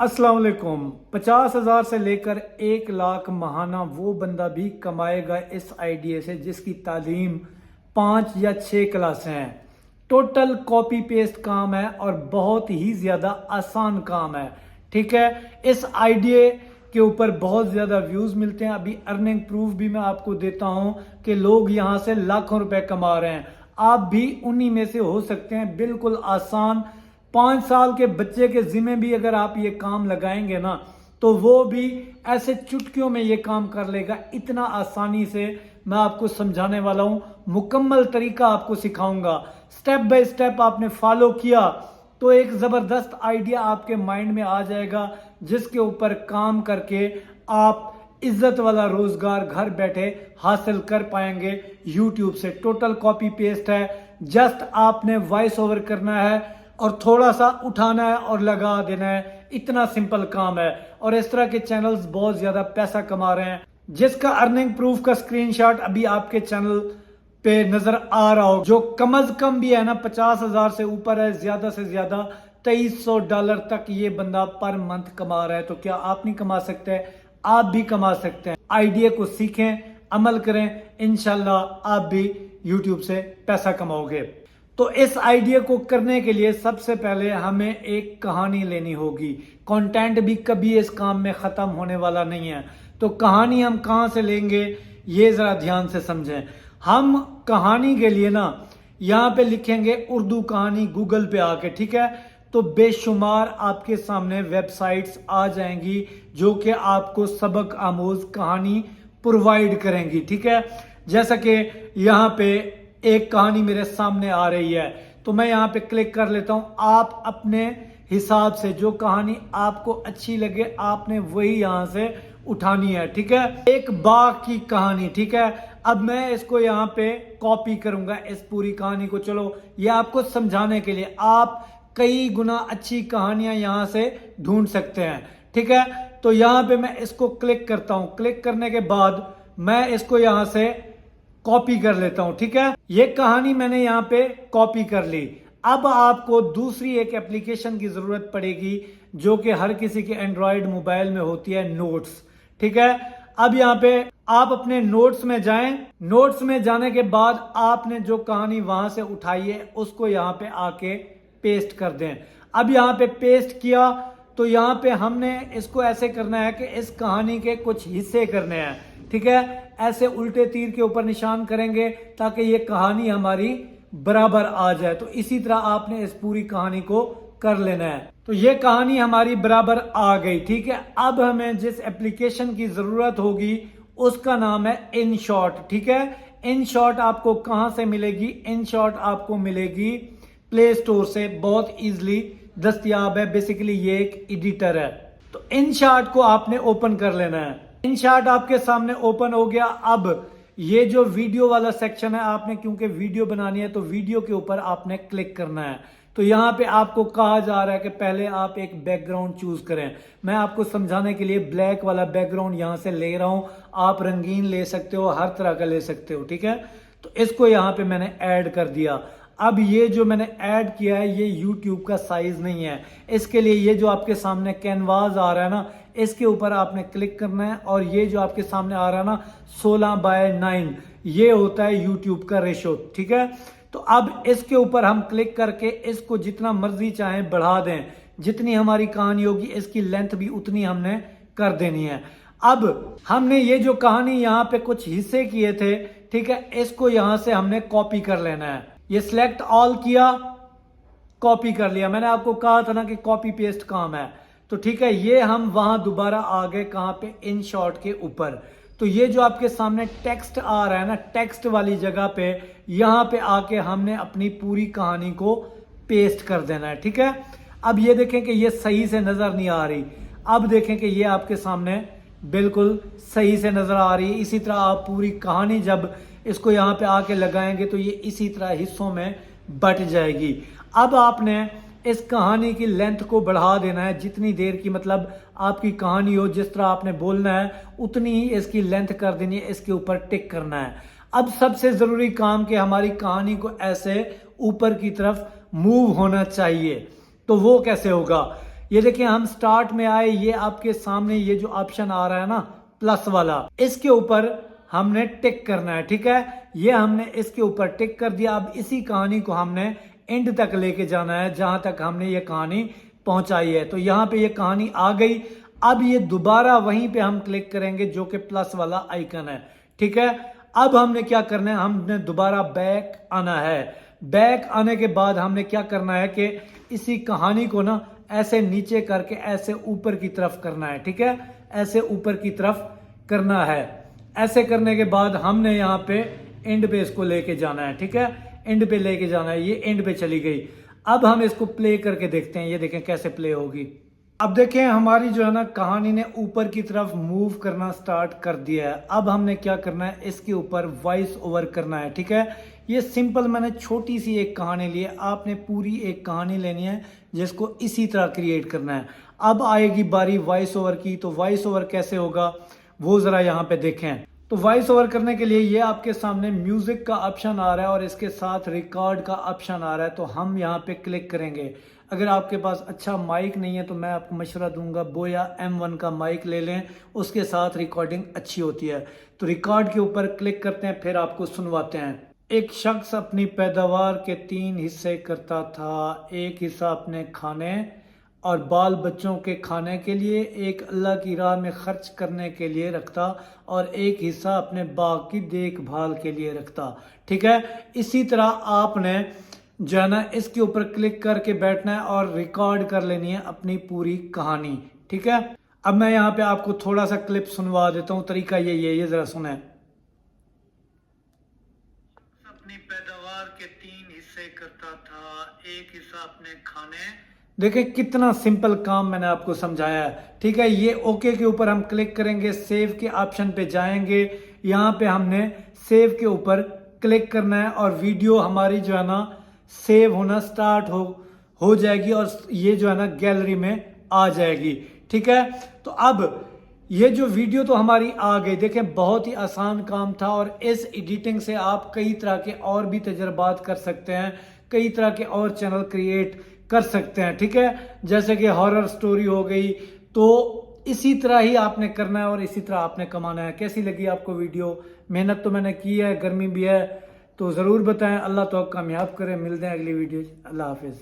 अस्सलाम वालेकुम। 50,000 से लेकर 1 लाख महाना वो बंदा भी कमाएगा इस आइडिया से जिसकी तालीम 5 या 6 क्लासें हैं। टोटल कॉपी पेस्ट काम है और बहुत ही ज़्यादा आसान काम है। ठीक है, इस आइडिया के ऊपर बहुत ज़्यादा व्यूज़ मिलते हैं। अभी अर्निंग प्रूफ भी मैं आपको देता हूं कि लोग यहां से लाखों रुपए कमा रहे हैं। आप भी उन्हीं में से हो सकते हैं। बिल्कुल आसान, 5 साल के बच्चे के जिम्मे भी अगर आप ये काम लगाएंगे ना तो वो भी ऐसे चुटकियों में ये काम कर लेगा। इतना आसानी से मैं आपको समझाने वाला हूं, मुकम्मल तरीका आपको सिखाऊंगा। स्टेप बाय स्टेप आपने फॉलो किया तो एक जबरदस्त आइडिया आपके माइंड में आ जाएगा जिसके ऊपर काम करके आप इज्जत वाला रोजगार घर बैठे हासिल कर पाएंगे यूट्यूब से। टोटल कॉपी पेस्ट है, जस्ट आपने वॉइस ओवर करना है और थोड़ा सा उठाना है और लगा देना है। इतना सिंपल काम है और इस तरह के चैनल्स बहुत ज्यादा पैसा कमा रहे हैं जिसका अर्निंग प्रूफ का स्क्रीनशॉट अभी आपके चैनल पे नजर आ रहा हो, जो कम अज कम भी है ना 50,000 से ऊपर है। ज्यादा से ज्यादा $2300 तक ये बंदा पर मंथ कमा रहा है। तो क्या आप नहीं कमा सकते? आप भी कमा सकते हैं। आइडिया को सीखें, अमल करें, इंशाल्लाह आप भी यूट्यूब से पैसा कमाओगे। तो इस आइडिया को करने के लिए सबसे पहले हमें एक कहानी लेनी होगी। कंटेंट भी कभी इस काम में खत्म होने वाला नहीं है। तो कहानी हम कहां से लेंगे ये जरा ध्यान से समझें। हम कहानी के लिए ना यहाँ पे लिखेंगे उर्दू कहानी गूगल पे आके, ठीक है। तो बेशुमार आपके सामने वेबसाइट्स आ जाएंगी जो कि आपको सबक आमोज कहानी प्रोवाइड करेंगी, ठीक है। जैसा कि यहाँ पे एक कहानी मेरे सामने आ रही है तो मैं यहाँ पे क्लिक कर लेता हूँ। आप अपने हिसाब से जो कहानी आपको अच्छी लगे आपने वही यहाँ से उठानी है, ठीक है। एक बाघ की कहानी, ठीक है। अब मैं इसको यहाँ पे कॉपी करूंगा इस पूरी कहानी को। चलो ये आपको समझाने के लिए, आप कई गुना अच्छी कहानियां यहाँ से ढूंढ सकते हैं, ठीक है। तो यहाँ पे मैं इसको क्लिक करता हूँ। क्लिक करने के बाद मैं इसको यहाँ से कॉपी कर लेता हूं, ठीक है। ये कहानी मैंने यहाँ पे कॉपी कर ली। अब आपको दूसरी एक एप्लीकेशन की जरूरत पड़ेगी जो कि हर किसी के एंड्रॉयड मोबाइल में होती है, नोट्स, ठीक है। अब यहाँ पे आप अपने नोट्स में जाएं। नोट्स में जाने के बाद आपने जो कहानी वहां से उठाई है उसको यहाँ पे आके पेस्ट कर दें। अब यहाँ पे पेस्ट किया तो यहाँ पे हमने इसको ऐसे करना है कि इस कहानी के कुछ हिस्से करने हैं, ठीक है। ऐसे उल्टे तीर के ऊपर निशान करेंगे ताकि ये कहानी हमारी बराबर आ जाए। तो इसी तरह आपने इस पूरी कहानी को कर लेना है। तो ये कहानी हमारी बराबर आ गई, ठीक है। अब हमें जिस एप्लीकेशन की जरूरत होगी उसका नाम है InShot, ठीक है। InShot आपको कहां से मिलेगी? InShot आपको मिलेगी प्ले स्टोर से, बहुत इजीली दस्तयाब है। बेसिकली ये एक एडिटर है। तो InShot को आपने ओपन कर लेना है। InShot आपके सामने ओपन हो गया। अब ये जो वीडियो वाला सेक्शन है, आपने क्योंकि वीडियो बनानी है तो वीडियो के ऊपर आपने क्लिक करना है। तो यहाँ पे आपको कहा जा रहा है कि पहले आप एक बैकग्राउंड चूज करें। मैं आपको समझाने के लिए ब्लैक वाला बैकग्राउंड यहाँ से ले रहा हूँ। आप रंगीन ले सकते हो, हर तरह का ले सकते हो, ठीक है। तो इसको यहाँ पे मैंने ऐड कर दिया। अब ये जो मैंने ऐड किया है ये YouTube का साइज नहीं है। इसके लिए ये जो आपके सामने कैनवास आ रहा है ना, इसके ऊपर आपने क्लिक करना है और ये जो आपके सामने आ रहा है ना 16:9, ये होता है YouTube का रेशो, ठीक है। तो अब इसके ऊपर हम क्लिक करके इसको जितना मर्जी चाहें बढ़ा दें। जितनी हमारी कहानी होगी इसकी लेंथ भी उतनी हमने कर देनी है। अब हमने ये जो कहानी यहाँ पे कुछ हिस्से किए थे, ठीक है, इसको यहाँ से हमने कॉपी कर लेना है। ये सिलेक्ट ऑल किया, कॉपी कर लिया। मैंने आपको कहा था ना कि कॉपी पेस्ट काम है। तो ठीक है, ये हम वहां दोबारा आ गए कहां पे? InShot के ऊपर। तो ये जो आपके सामने टेक्स्ट आ रहा है ना, टेक्स्ट वाली जगह पे यहां पे आके हमने अपनी पूरी कहानी को पेस्ट कर देना है, ठीक है। अब ये देखें कि ये सही से नजर नहीं आ रही। अब देखें कि ये आपके सामने बिल्कुल सही से नजर आ रही है। इसी तरह आप पूरी कहानी जब इसको यहाँ पे आके लगाएंगे तो ये इसी तरह हिस्सों में बट जाएगी। अब आपने इस कहानी की लेंथ को बढ़ा देना है। जितनी देर की मतलब आपकी कहानी हो, जिस तरह आपने बोलना है उतनी ही इसकी लेंथ कर देनी है। इसके ऊपर टिक करना है। अब सबसे जरूरी काम कि हमारी कहानी को ऐसे ऊपर की तरफ मूव होना चाहिए। तो वो कैसे होगा? ये देखिए हम स्टार्ट में आए, ये आपके सामने ये जो ऑप्शन आ रहा है ना प्लस वाला, इसके ऊपर हमने टिक करना है। ठीक है, ये हमने इसके ऊपर टिक कर दिया। अब इसी कहानी को हमने एंड तक लेके जाना है जहां तक हमने ये कहानी पहुंचाई है। तो यहाँ पे ये कहानी आ गई। अब ये दोबारा वहीं पे हम क्लिक करेंगे जो कि प्लस वाला आइकन है। ठीक है, अब हमने क्या करना है, हमने दोबारा बैक आना है। बैक आने के बाद हमने क्या करना है कि इसी कहानी को ना ऐसे नीचे करके ऐसे ऊपर की तरफ करना है। ठीक है, ऐसे ऊपर की तरफ करना है। ऐसे करने के बाद हमने यहाँ पे एंड पे इसको लेके जाना है। ठीक है, एंड पे लेके जाना है। ये एंड पे चली गई। अब हम इसको प्ले करके देखते हैं, ये देखें कैसे प्ले होगी। अब देखें हमारी जो है ना कहानी ने ऊपर की तरफ मूव करना स्टार्ट कर दिया है। अब हमने क्या करना है, इसके ऊपर वॉइस ओवर करना है। ठीक है, ये सिंपल मैंने छोटी सी एक कहानी ली है, आपने पूरी एक कहानी लेनी है जिसको इसी तरह क्रिएट करना है। अब आएगी बारी वॉइस ओवर की। तो वॉइस ओवर कैसे होगा वो जरा यहाँ पे देखें। तो वॉइस ओवर करने के लिए ये आपके सामने म्यूजिक का ऑप्शन आ रहा है और इसके साथ रिकॉर्ड का ऑप्शन आ रहा है। तो हम यहाँ पे क्लिक करेंगे। अगर आपके पास अच्छा माइक नहीं है तो मैं आपको मशवरा दूंगा बोया M1 का माइक ले लें, उसके साथ रिकॉर्डिंग अच्छी होती है। तो रिकॉर्ड के ऊपर क्लिक करते हैं, फिर आपको सुनवाते हैं। एक शख्स अपनी पैदावार के 3 हिस्से करता था। एक हिस्सा अपने खाने और बाल बच्चों के खाने के लिए, एक अल्लाह की राह में खर्च करने के लिए रखता और एक हिस्सा अपने बाग की देखभाल के लिए रखता। ठीक है, इसी तरह आपने जो है ना इसके ऊपर क्लिक करके बैठना है और रिकॉर्ड कर लेनी है अपनी पूरी कहानी। ठीक है, अब मैं यहाँ पे आपको थोड़ा सा क्लिप सुनवा देता हूँ। तरीका यही है, ये जरा सुने। अपनी पैदावार के 3 हिस्से करता था, एक हिस्सा अपने खाने। देखें कितना सिंपल काम मैंने आपको समझाया है। ठीक है, ये ओके के ऊपर हम क्लिक करेंगे, सेव के ऑप्शन पे जाएंगे। यहाँ पे हमने सेव के ऊपर क्लिक करना है और वीडियो हमारी जो है ना सेव होना स्टार्ट हो जाएगी और ये जो है ना गैलरी में आ जाएगी। ठीक है, तो अब ये जो वीडियो तो हमारी आ गई। देखें बहुत ही आसान काम था और इस एडिटिंग से आप कई तरह के और भी तजर्बात कर सकते हैं, कई तरह के और चैनल क्रिएट कर सकते हैं। ठीक है, जैसे कि हॉरर स्टोरी हो गई। तो इसी तरह ही आपने करना है और इसी तरह आपने कमाना है। कैसी लगी आपको वीडियो? मेहनत तो मैंने की है, गर्मी भी है, तो ज़रूर बताएं। अल्लाह तो कामयाब करें। मिलते हैं अगली वीडियो। अल्लाह हाफिज़।